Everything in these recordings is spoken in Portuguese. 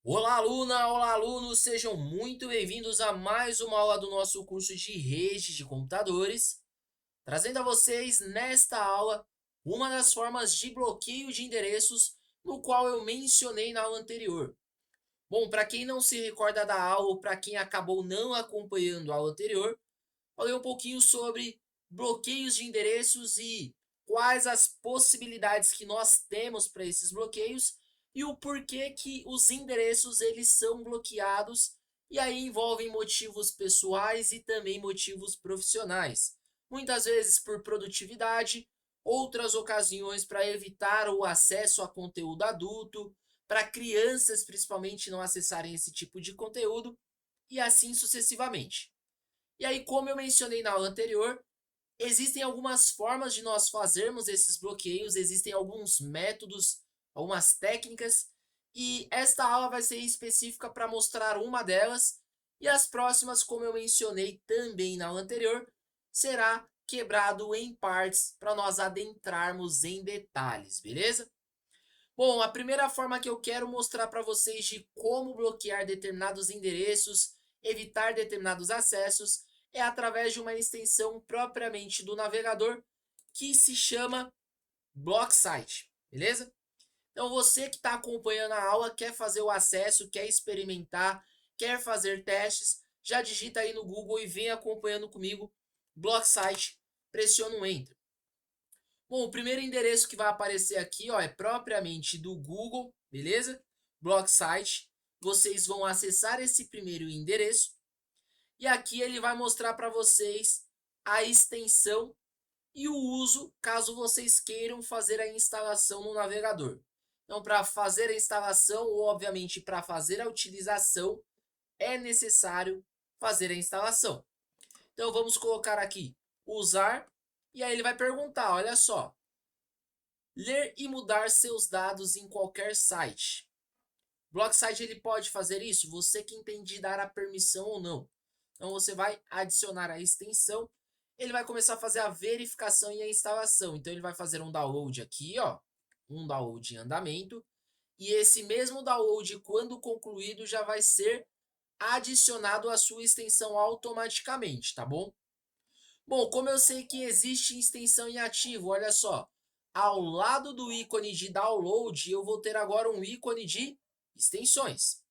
Olá, aluna! Olá, alunos! Sejam muito bem-vindos a mais uma aula do nosso curso de redes de computadores, trazendo a vocês nesta aula uma das formas de bloqueio de endereços no qual eu mencionei na aula anterior. Bom, para quem não se recorda da aula ou para quem acabou não acompanhando a aula anterior, falei um pouquinho sobre bloqueios de endereços e quais as possibilidades que nós temos para esses bloqueios e o porquê que os endereços eles são bloqueados e aí envolvem motivos pessoais e também motivos profissionais. Muitas vezes por produtividade, outras ocasiões para evitar o acesso a conteúdo adulto, para crianças principalmente não acessarem esse tipo de conteúdo e assim sucessivamente. E aí, como eu mencionei na aula anterior, existem algumas formas de nós fazermos esses bloqueios, existem alguns métodos, algumas técnicas, e esta aula vai ser específica para mostrar uma delas, e as próximas, como eu mencionei também na aula anterior, será quebrado em partes para nós adentrarmos em detalhes, beleza? Bom, a primeira forma que eu quero mostrar para vocês de como bloquear determinados endereços, evitar determinados acessos, é através de uma extensão propriamente do navegador que se chama BlockSite, beleza? Então você que está acompanhando a aula, quer fazer o acesso, quer experimentar, quer fazer testes, já digita aí no Google e vem acompanhando comigo BlockSite, pressiona o Enter. Bom, o primeiro endereço que vai aparecer aqui, ó, é propriamente do Google, beleza? BlockSite. Vocês vão acessar esse primeiro endereço e aqui ele vai mostrar para vocês a extensão e o uso caso vocês queiram fazer a instalação no navegador. Então, para fazer a instalação ou, obviamente, para fazer a utilização, é necessário fazer a instalação. Então, vamos colocar aqui usar e aí ele vai perguntar, olha só, ler e mudar seus dados em qualquer site. BlockSite ele pode fazer isso? Você que entende dar a permissão ou não. Então você vai adicionar a extensão, ele vai começar a fazer a verificação e a instalação. Então ele vai fazer um download aqui, ó, um download em andamento, e esse mesmo download, quando concluído, já vai ser adicionado à sua extensão automaticamente, tá bom? Bom, como eu sei que existe extensão em ativo, olha só. Ao lado do ícone de download, eu vou ter agora um ícone de extensões.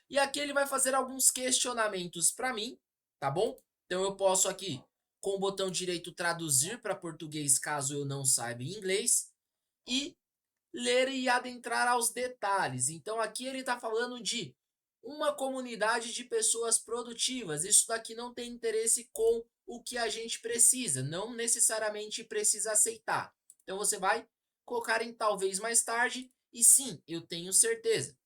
E aqui ele vai fazer alguns questionamentos para mim, tá bom? Então eu posso aqui, com o botão direito, traduzir para português caso eu não saiba inglês. E ler e adentrar aos detalhes. Então aqui ele está falando de uma comunidade de pessoas produtivas. Isso daqui não tem interesse com o que a gente precisa, não necessariamente precisa aceitar. Então você vai colocar em talvez mais tarde e sim, eu tenho certeza.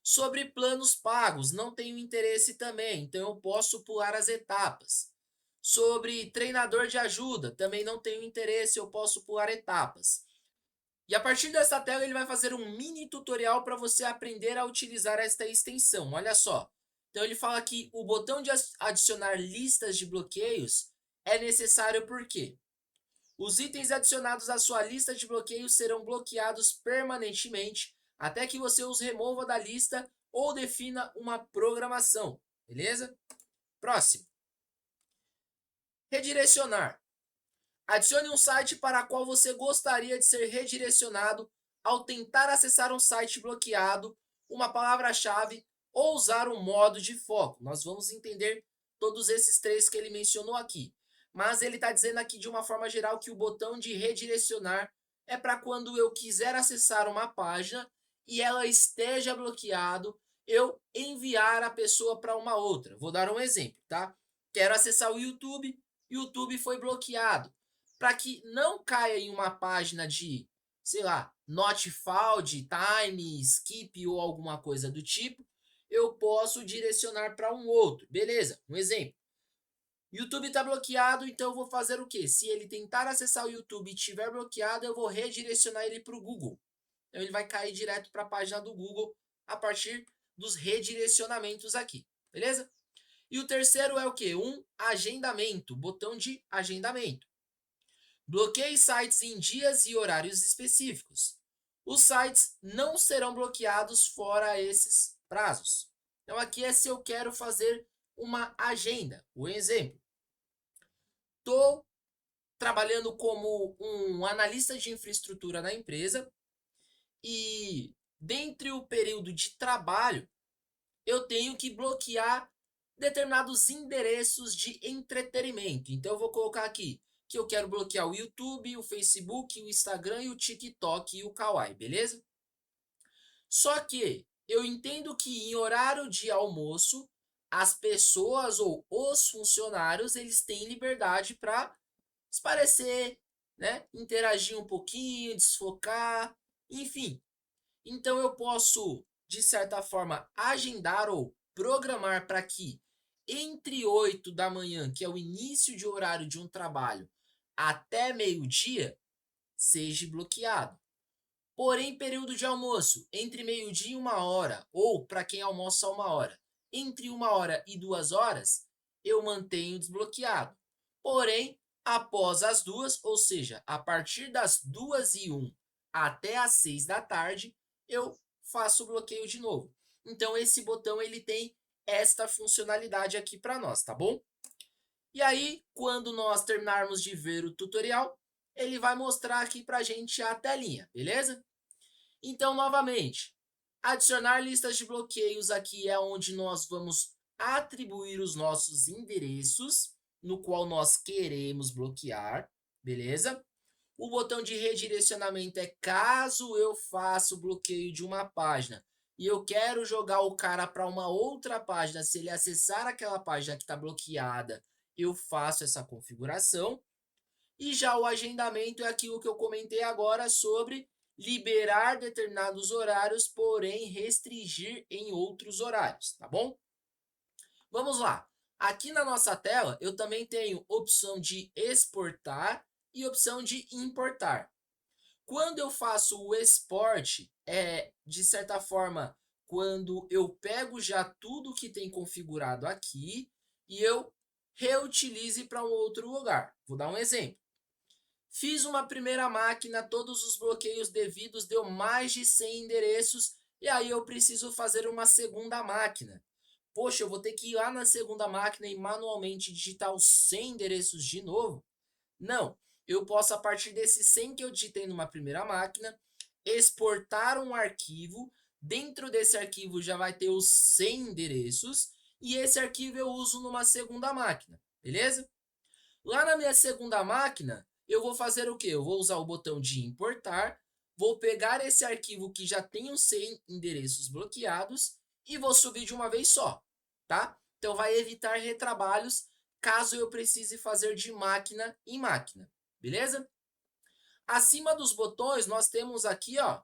Sobre planos pagos, não tenho interesse também, então eu posso pular as etapas. Sobre treinador de ajuda, também não tenho interesse, eu posso pular etapas. E a partir dessa tela ele vai fazer um mini tutorial para você aprender a utilizar esta extensão. Olha só. Então ele fala que o botão de adicionar listas de bloqueios é necessário porque os itens adicionados à sua lista de bloqueios serão bloqueados permanentemente até que você os remova da lista ou defina uma programação. Beleza? Próximo. Redirecionar. Adicione um site para qual você gostaria de ser redirecionado ao tentar acessar um site bloqueado, uma palavra-chave ou usar um modo de foco. Nós vamos entender todos esses três que ele mencionou aqui. Mas ele está dizendo aqui de uma forma geral que o botão de redirecionar é para quando eu quiser acessar uma página e ela esteja bloqueado, eu enviar a pessoa para uma outra. Vou dar um exemplo, tá? Quero acessar o YouTube, YouTube foi bloqueado para que não caia em uma página de, sei lá, not found, time, skip ou alguma coisa do tipo, eu posso direcionar para um outro. Beleza, um exemplo. YouTube está bloqueado, então eu vou fazer o quê? Se ele tentar acessar o YouTube e estiver bloqueado, eu vou redirecionar ele para o Google. Então ele vai cair direto para a página do Google a partir dos redirecionamentos aqui, beleza? E o terceiro é o quê? Um agendamento, botão de agendamento. Bloqueie sites em dias e horários específicos. Os sites não serão bloqueados fora esses prazos. Então aqui é se eu quero fazer uma agenda. Um exemplo, estou trabalhando como um analista de infraestrutura na empresa e dentre o período de trabalho eu tenho que bloquear determinados endereços de entretenimento. Então eu vou colocar aqui que eu quero bloquear o YouTube, o Facebook, o Instagram e o TikTok e o Kawaii, beleza? Só que eu entendo que em horário de almoço, as pessoas ou os funcionários, eles têm liberdade para esparecer, né? Interagir um pouquinho, desfocar, enfim. Então eu posso, de certa forma, agendar ou programar para que entre 8 da manhã, que é o início de horário de um trabalho, até meio-dia, seja bloqueado. Porém, período de almoço, entre meio-dia e 1 hora, ou para quem almoça 1 hora, entre 1 hora e 2 horas, eu mantenho desbloqueado. Porém, após as 2, ou seja, a partir das 2h01 até as 6 da tarde, eu faço o bloqueio de novo. Então, esse botão ele tem esta funcionalidade aqui para nós, tá bom? E aí, quando nós terminarmos de ver o tutorial, ele vai mostrar aqui para a gente a telinha, beleza? Então, novamente, adicionar listas de bloqueios aqui é onde nós vamos atribuir os nossos endereços, no qual nós queremos bloquear, beleza? O botão de redirecionamento é caso eu faça o bloqueio de uma página e eu quero jogar o cara para uma outra página, se ele acessar aquela página que está bloqueada, eu faço essa configuração. E já o agendamento é aquilo que eu comentei agora sobre liberar determinados horários, porém restringir em outros horários, tá bom? Vamos lá. Aqui na nossa tela eu também tenho opção de exportar e opção de importar. Quando eu faço o export, de certa forma, quando eu pego já tudo que tem configurado aqui e eu reutilize para um outro lugar. Vou dar um exemplo. Fiz uma primeira máquina, todos os bloqueios devidos deu mais de 100 endereços e aí eu preciso fazer uma segunda máquina. Poxa, eu vou ter que ir lá na segunda máquina e manualmente digitar os 100 endereços de novo? Não, eu posso a partir desses 100 que eu digitei numa primeira máquina, exportar um arquivo, dentro desse arquivo já vai ter os 100 endereços e esse arquivo eu uso numa segunda máquina, beleza? Lá na minha segunda máquina, eu vou fazer o quê? Eu vou usar o botão de importar, vou pegar esse arquivo que já tem os 100 endereços bloqueados e vou subir de uma vez só, tá? Então vai evitar retrabalhos caso eu precise fazer de máquina em máquina, beleza? Acima dos botões nós temos aqui, ó,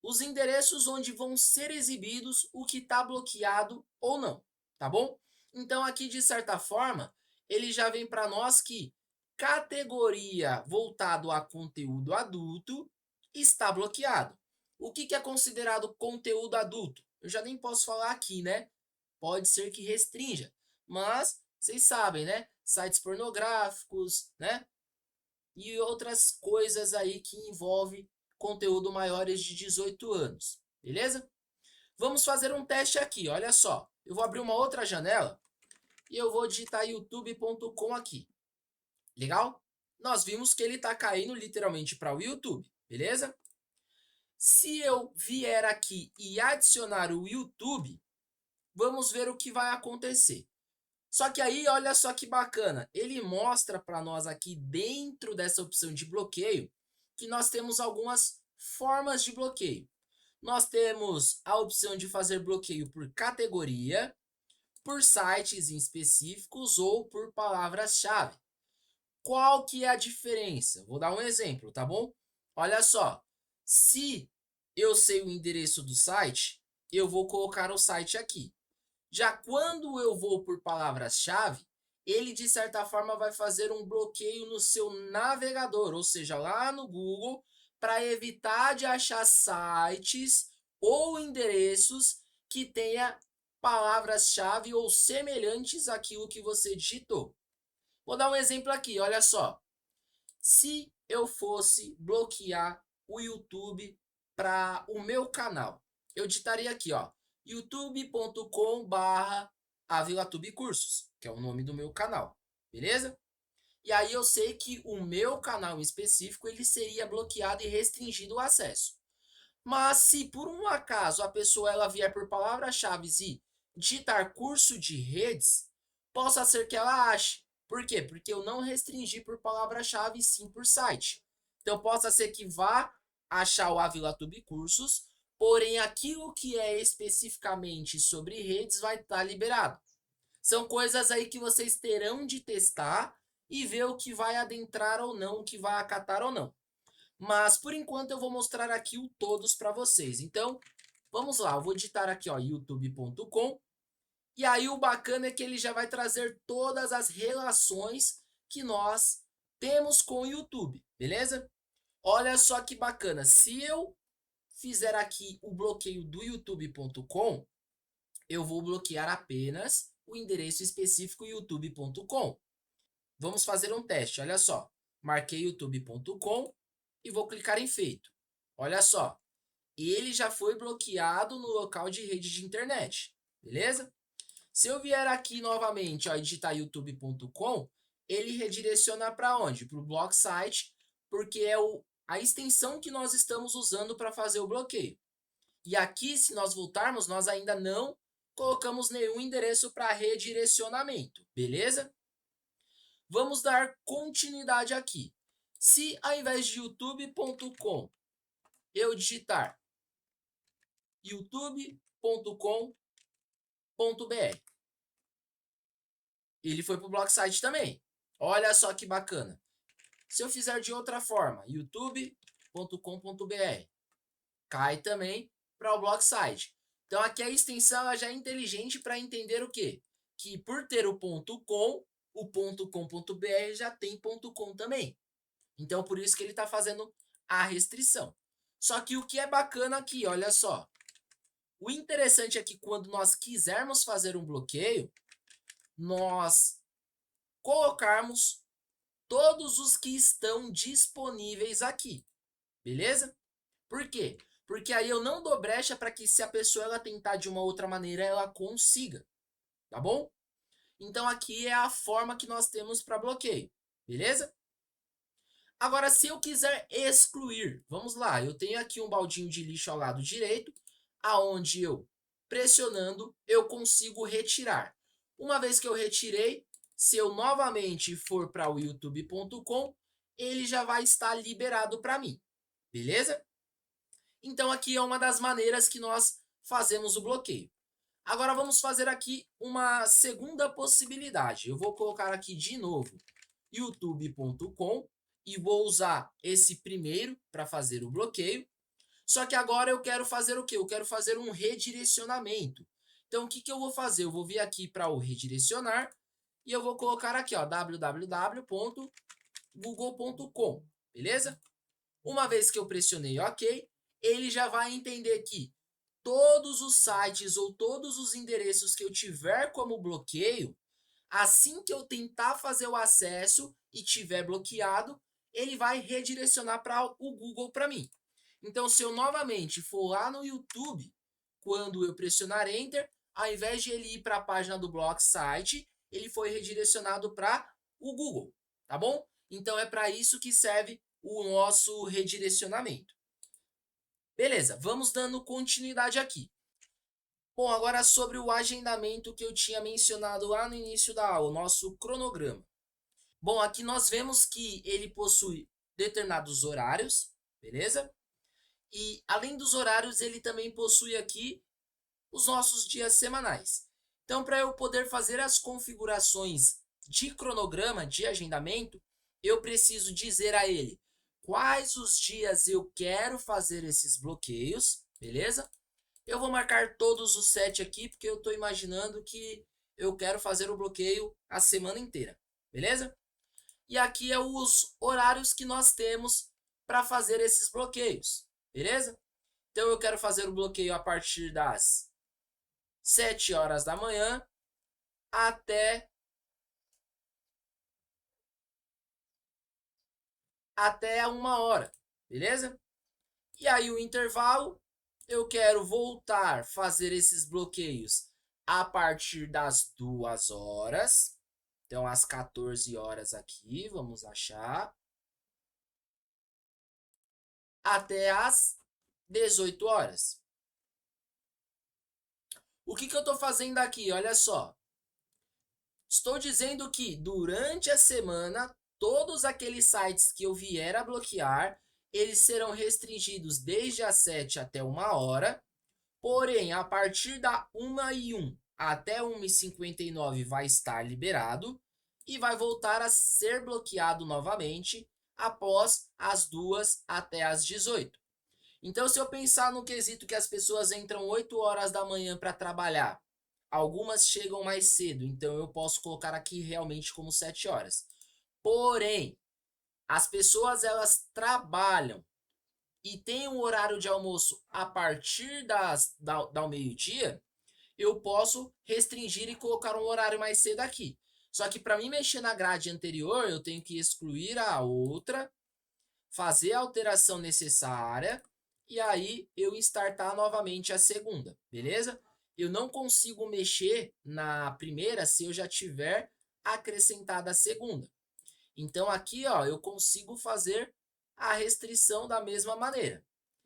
os endereços onde vão ser exibidos o que está bloqueado ou não, tá bom? Então aqui de certa forma ele já vem para nós que categoria voltado a conteúdo adulto está bloqueado. O que é considerado conteúdo adulto? Eu já nem posso falar aqui, né? Pode ser que restrinja, mas vocês sabem, né? Sites pornográficos, né? E outras coisas aí que envolvem conteúdo maiores de 18 anos, beleza? Vamos fazer um teste aqui, olha só. Eu vou abrir uma outra janela e eu vou digitar youtube.com aqui. Legal? Nós vimos que ele está caindo literalmente para o YouTube, beleza? Se eu vier aqui e adicionar o YouTube, vamos ver o que vai acontecer. Só que aí, olha só que bacana, ele mostra para nós aqui dentro dessa opção de bloqueio que nós temos algumas formas de bloqueio. Nós temos a opção de fazer bloqueio por categoria, por sites em específicos ou por palavras-chave. Qual que é a diferença? Vou dar um exemplo, tá bom? Olha só, se eu sei o endereço do site, eu vou colocar o site aqui. Já quando eu vou por palavras-chave, ele de certa forma vai fazer um bloqueio no seu navegador, ou seja, lá no Google, para evitar de achar sites ou endereços que tenha palavras-chave ou semelhantes àquilo que você digitou. Vou dar um exemplo aqui, olha só. Se eu fosse bloquear o YouTube para o meu canal, eu digitaria aqui, ó, youtube.com/avilatubecursos, que é o nome do meu canal, beleza? E aí eu sei que o meu canal em específico ele seria bloqueado e restringido o acesso. Mas se por um acaso a pessoa ela vier por palavras-chave e digitar curso de redes, possa ser que ela ache. Por quê? Porque eu não restringi por palavra-chave, sim por site. Então possa ser que vá achar o Avilatube Cursos, porém aquilo que é especificamente sobre redes vai estar liberado. São coisas aí que vocês terão de testar e ver o que vai adentrar ou não, o que vai acatar ou não. Mas por enquanto eu vou mostrar aqui o todos para vocês. Então, vamos lá, eu vou digitar aqui, ó, youtube.com. E aí o bacana é que ele já vai trazer todas as relações que nós temos com o YouTube, beleza? Olha só que bacana. Se eu fizer aqui o bloqueio do youtube.com, eu vou bloquear apenas o endereço específico youtube.com. Vamos fazer um teste, olha só. Marquei youtube.com e vou clicar em feito. Olha só, ele já foi bloqueado no local de rede de internet, beleza? Se eu vier aqui novamente ó, e digitar youtube.com, ele redireciona para onde? Para o block site, porque é a extensão que nós estamos usando para fazer o bloqueio. E aqui, se nós voltarmos, nós ainda não colocamos nenhum endereço para redirecionamento, beleza? Vamos dar continuidade aqui. Se ao invés de youtube.com eu digitar youtube.com.br, ele foi para o block site também. Olha só que bacana. Se eu fizer de outra forma, youtube.com.br, cai também para o block site. Então aqui a extensão ela já é inteligente para entender o quê? Que por ter o .com, o .com.br já tem .com também. Então por isso que ele está fazendo a restrição. Só que o que é bacana aqui, olha só. O interessante é que quando nós quisermos fazer um bloqueio, nós colocarmos todos os que estão disponíveis aqui, beleza? Por quê? Porque aí eu não dou brecha para que se a pessoa ela tentar de uma outra maneira, ela consiga, tá bom? Então aqui é a forma que nós temos para bloqueio, beleza? Agora, se eu quiser excluir, vamos lá, eu tenho aqui um baldinho de lixo ao lado direito, aonde eu, pressionando, eu consigo retirar. Uma vez que eu retirei, se eu novamente for para o youtube.com, ele já vai estar liberado para mim, beleza? Então aqui é uma das maneiras que nós fazemos o bloqueio. Agora vamos fazer aqui uma segunda possibilidade. Eu vou colocar aqui de novo youtube.com e vou usar esse primeiro para fazer o bloqueio. Só que agora eu quero fazer o quê? Eu quero fazer um redirecionamento. Então o que, que eu vou fazer? Eu vou vir aqui para o redirecionar e eu vou colocar aqui ó, www.google.com, beleza? Uma vez que eu pressionei OK, ele já vai entender que todos os sites ou todos os endereços que eu tiver como bloqueio, assim que eu tentar fazer o acesso e tiver bloqueado, ele vai redirecionar para o Google para mim. Então, se eu novamente for lá no YouTube, quando eu pressionar Enter, ao invés de ele ir para a página do Block Site, ele foi redirecionado para o Google, tá bom? Então, é para isso que serve o nosso redirecionamento. Beleza, vamos dando continuidade aqui. Bom, agora sobre o agendamento que eu tinha mencionado lá no início da aula, o nosso cronograma. Bom, aqui nós vemos que ele possui determinados horários, beleza? E além dos horários, ele também possui aqui os nossos dias semanais. Então, para eu poder fazer as configurações de cronograma, de agendamento, eu preciso dizer a ele quais os dias eu quero fazer esses bloqueios, beleza? Eu vou marcar todos os 7 aqui, porque eu estou imaginando que eu quero fazer o bloqueio a semana inteira, beleza? E aqui é os horários que nós temos para fazer esses bloqueios, beleza? Então eu quero fazer o bloqueio a partir das 7 horas da manhã até até 1 hora, beleza? E aí o intervalo Eu quero voltar a fazer esses bloqueios a partir das 2 horas. Então, às 14 horas aqui, vamos achar. Até às 18 horas. O que eu estou fazendo aqui? Olha só. Estou dizendo que durante a semana, todos aqueles sites que eu vier a bloquear, eles serão restringidos desde as 7 até 1 hora. Porém, a partir da 1h01 até 1h59 vai estar liberado e vai voltar a ser bloqueado novamente após as 2 até as 18. Então, se eu pensar no quesito que as pessoas entram 8 horas da manhã para trabalhar, algumas chegam mais cedo, então eu posso colocar aqui realmente como 7 horas. Porém, as pessoas elas trabalham e têm um horário de almoço a partir da meio-dia, eu posso restringir e colocar um horário mais cedo aqui. Só que para mim mexer na grade anterior, eu tenho que excluir a outra, fazer a alteração necessária e aí eu startar novamente a segunda, beleza? Eu não consigo mexer na primeira se eu já tiver acrescentado a segunda. Então aqui, ó, eu consigo fazer a restrição da mesma maneira.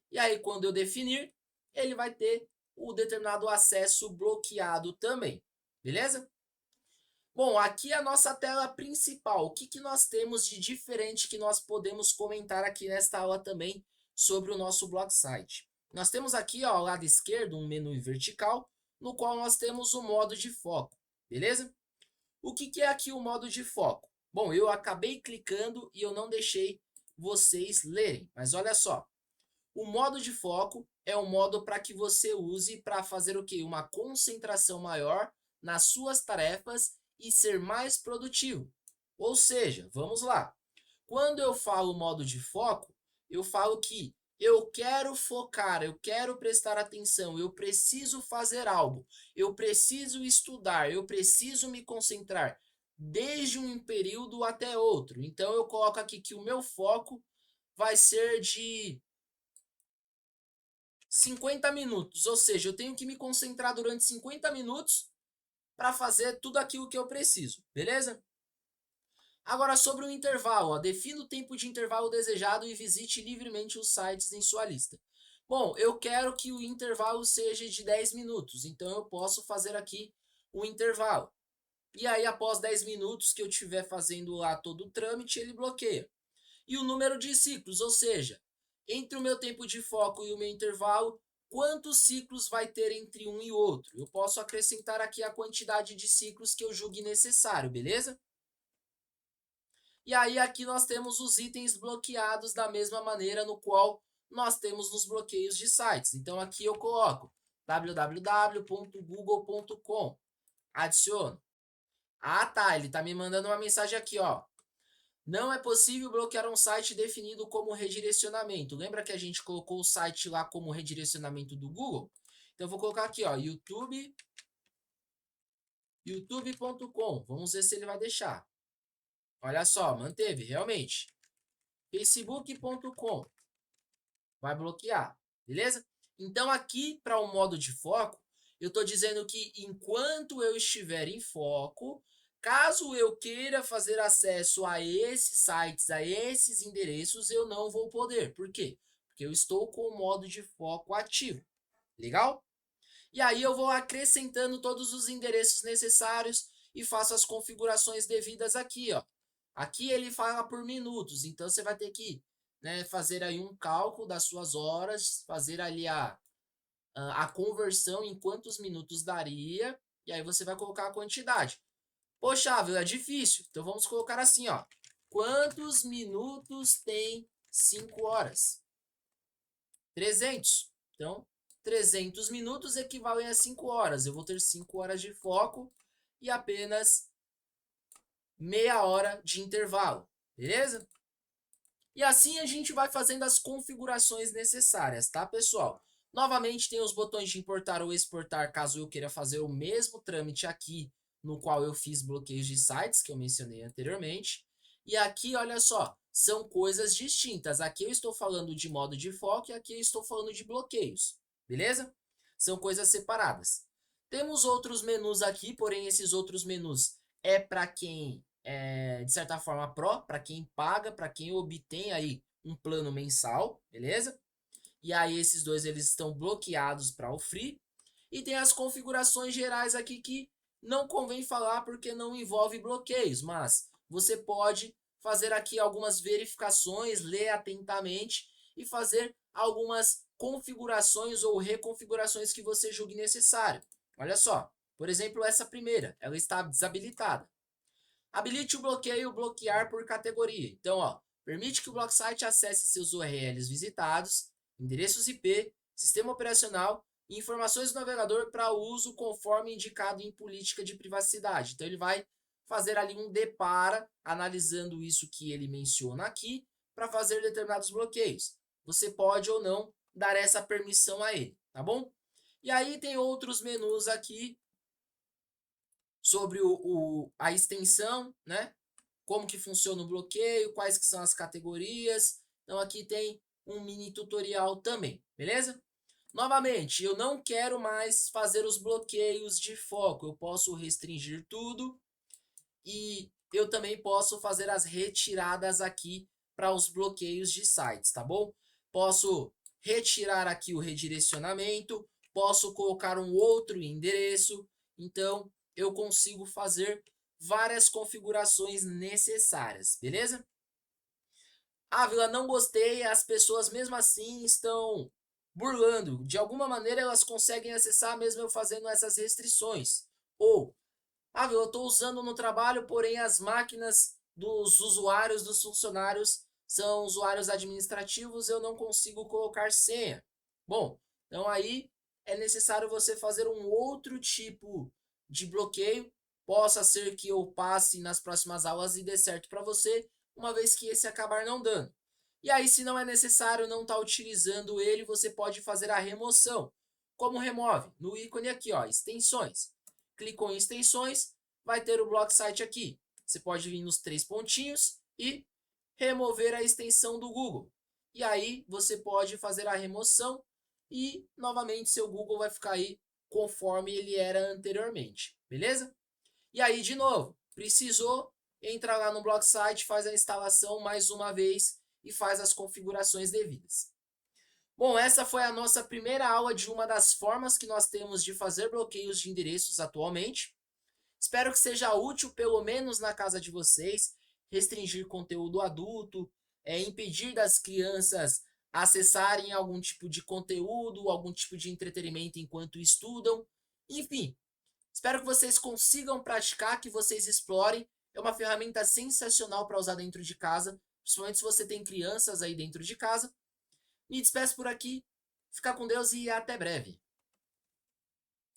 E aí quando eu definir, ele vai ter o determinado acesso bloqueado também, beleza? Bom, aqui é a nossa tela principal. O que nós temos de diferente que nós podemos comentar aqui nesta aula também sobre o nosso blog site? Nós temos aqui, ó, ao lado esquerdo um menu vertical, no qual nós temos o modo de foco, beleza? O que é aqui o modo de foco? Bom, eu acabei clicando e eu não deixei vocês lerem, mas olha só. O modo de foco é um modo para que você use para fazer o quê? Uma concentração maior nas suas tarefas e ser mais produtivo. Ou seja, vamos lá. Quando eu falo modo de foco, eu falo que eu quero focar, eu quero prestar atenção, eu preciso fazer algo, eu preciso estudar, eu preciso me concentrar desde um período até outro. Então eu coloco aqui que o meu foco vai ser de 50 minutos, ou seja, eu tenho que me concentrar durante 50 minutos para fazer tudo aquilo que eu preciso, beleza? Agora, sobre o intervalo, ó, defina o tempo de intervalo desejado e visite livremente os sites em sua lista. Bom, eu quero que o intervalo seja de 10 minutos, então eu posso fazer aqui o intervalo. E aí, após 10 minutos que eu estiver fazendo lá todo o trâmite, ele bloqueia. E o número de ciclos, ou seja, entre o meu tempo de foco e o meu intervalo, quantos ciclos vai ter entre um e outro? Eu posso acrescentar aqui a quantidade de ciclos que eu julgue necessário, beleza? E aí aqui nós temos os itens bloqueados da mesma maneira no qual nós temos nos bloqueios de sites. Então aqui eu coloco www.google.com, adiciono. Ah, tá, ele tá me mandando uma mensagem aqui, ó. Não é possível bloquear um site definido como redirecionamento. Lembra que a gente colocou o site lá como redirecionamento do Google? Então eu vou colocar aqui, ó, youtube.com. Vamos ver se ele vai deixar. Olha só, manteve, realmente. facebook.com. Vai bloquear, beleza? Então aqui para o modo de foco, eu estou dizendo que enquanto eu estiver em foco, caso eu queira fazer acesso a esses sites, a esses endereços, eu não vou poder. Por quê? Porque eu estou com o modo de foco ativo. Legal? E aí eu vou acrescentando todos os endereços necessários e faço as configurações devidas aqui, ó. Aqui ele fala por minutos, então você vai ter que, né, fazer aí um cálculo das suas horas, fazer ali a conversão em quantos minutos daria, e aí você vai colocar a quantidade. Poxa, Ávila, é difícil. Então vamos colocar assim, ó. Quantos minutos tem 5 horas? 300. Então, 300 minutos equivalem a 5 horas. Eu vou ter 5 horas de foco e apenas meia hora de intervalo. Beleza? E assim a gente vai fazendo as configurações necessárias, tá, pessoal? Novamente tem os botões de importar ou exportar, caso eu queira fazer o mesmo trâmite aqui, no qual eu fiz bloqueios de sites, que eu mencionei anteriormente. E aqui, olha só, são coisas distintas. Aqui eu estou falando de modo de foco e aqui eu estou falando de bloqueios. beleza? São coisas separadas. Temos outros menus aqui, porém esses outros menus é para quem é, de certa forma, Pro, para quem paga, para quem obtém aí um plano mensal, beleza? E aí esses dois eles estão bloqueados para o Free. E tem as configurações gerais aqui que não convém falar porque não envolve bloqueios, mas você pode fazer aqui algumas verificações, ler atentamente e fazer algumas configurações ou reconfigurações que você julgue necessário. Olha só, por exemplo, essa primeira, ela está desabilitada. Habilite o bloqueio bloquear por categoria. Então, ó, permite que o BlockSite acesse seus URLs visitados, endereços IP, sistema operacional e informações do navegador para uso conforme indicado em política de privacidade. Então, ele vai fazer ali um depara, analisando isso que ele menciona aqui, para fazer determinados bloqueios. Você pode ou não dar essa permissão a ele, tá bom? E aí tem outros menus aqui sobre a extensão, né? Como que funciona o bloqueio, quais que são as categorias. Então aqui tem um mini tutorial também, beleza? Novamente, eu não quero mais fazer os bloqueios de foco. Eu posso restringir tudo e eu também posso fazer as retiradas aqui para os bloqueios de sites, tá bom? Posso retirar aqui o redirecionamento, posso colocar um outro endereço. Então, eu consigo fazer várias configurações necessárias, beleza? Ah, Vila, não gostei, as pessoas mesmo assim estão burlando. De alguma maneira elas conseguem acessar mesmo eu fazendo essas restrições. Ou, ah, Vila, eu estou usando no trabalho, porém as máquinas dos usuários, dos funcionários, são usuários administrativos, eu não consigo colocar senha. Bom, então aí é necessário você fazer um outro tipo de bloqueio. Possa ser que eu passe nas próximas aulas e dê certo para você, uma vez que esse acabar não dando. E aí, se não é necessário, não está utilizando ele, você pode fazer a remoção. Como remove? No ícone aqui, ó, extensões. Clicou em extensões, vai ter o block site aqui. Você pode vir nos três pontinhos e remover a extensão do Google. E aí você pode fazer a remoção e novamente seu Google vai ficar aí conforme ele era anteriormente, beleza? E aí de novo, precisou, entra lá no block site, faz a instalação mais uma vez e faz as configurações devidas. Bom, essa foi a nossa primeira aula de uma das formas que nós temos de fazer bloqueios de endereços atualmente. Espero que seja útil, pelo menos na casa de vocês, restringir conteúdo adulto, impedir das crianças acessarem algum tipo de conteúdo, algum tipo de entretenimento enquanto estudam. Enfim, espero que vocês consigam praticar, que vocês explorem. É uma ferramenta sensacional para usar dentro de casa, principalmente se você tem crianças aí dentro de casa. Me despeço por aqui, fica com Deus e até breve.